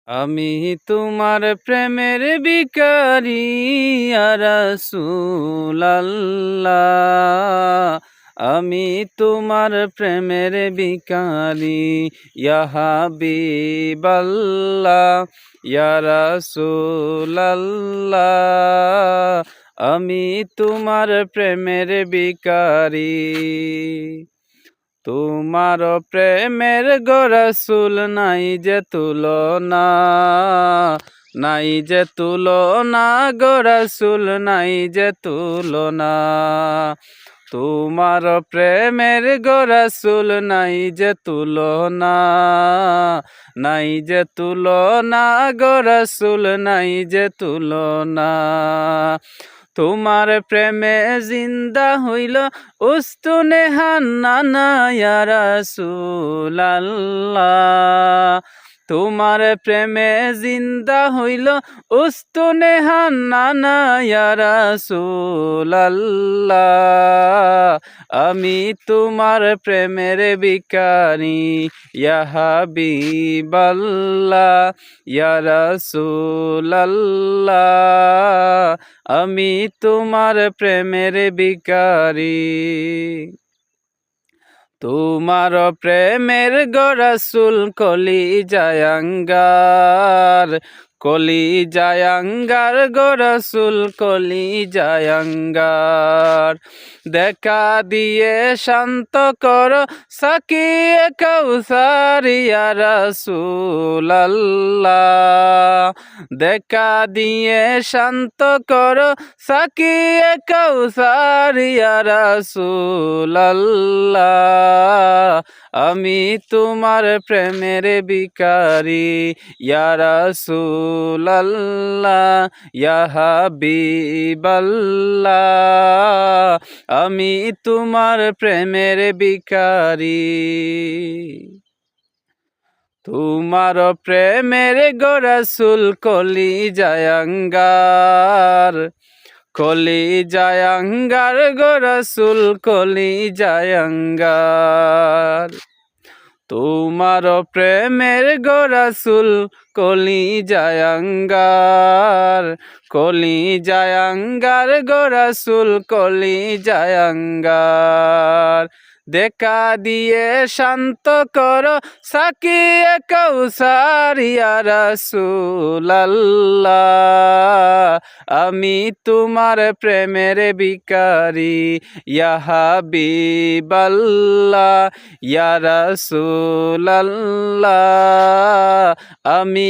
আমি তোমার প্রেমের ভিখারি ইয়া রাসূলাল্লাহ। আমি তোমার প্রেমের ভিখারি ইয়া হাবিবাল্লাহ, ইয়া রাসূলাল্লাহ। আমি তোমার প্রেমের ভিখারি। তোমার প্রেমের গো রাসূল নাই যে তুলনা, নাই যে তুলনা গো রাসূল নাই যে তুলনা। তোমার প্রেমের গো রাসূল নাই যে তুলনা, নাই যে তুলনা গো রাসূল নাই যে তুলনা। তোমার প্রেমে জিন্দা হইল উস্তুনে হান্নানা ইয়া রাসূলাল্লাহ। তোমার প্রেমে জিন্দা হইল উস্তুনে হান্নানা ইয়া রাসূলাল্লাহ। আমি তোমার প্রেমের ভিখারি ইয়া হাবিবাল্লাহ, ইয়া রাসূলাল্লাহ। আমি তোমার প্রেমের ভিখারি। তোমার প্রেমের গো রাসূল কলিজায় আঙ্গার, কলিজায় আঙ্গার গো রাসূল কলিজায় আঙ্গার। দেখা দিয়ে শান্ত করো সাকিয়ে কাউসার ইয়া রাসূলাল্লাহ। দেখা দিয়ে শান্ত করো সাকিয়ে কাউসার ইয়া রাসূলাল্লাহ। আমি তোমার প্রেমের ভিখারি ইয়া রাসূলাল্লাহ, ইয়া হাবিবাল্লাহ। আমি তোমার প্রেমের ভিখারি। তোমার প্রেমের গো রাসূল কলিজায় আঙ্গার, কলিজায় আঙ্গার গো রাসূল কলিজায় আঙ্গার। তোমার প্রেমের গো রাসূল কলিজায় আঙ্গার, কলিজায় আঙ্গার গো রাসূল কলিজায় আঙ্গার। দেখা দিয়ে শান্ত করো সাকিয়ে কাউসার ইয়া রাসূলাল্লাহ। আমি তোমার প্রেমের ভিখারি ইয়া হাবিবাল্লাহ, ইয়া রাসূলাল্লাহ। আমি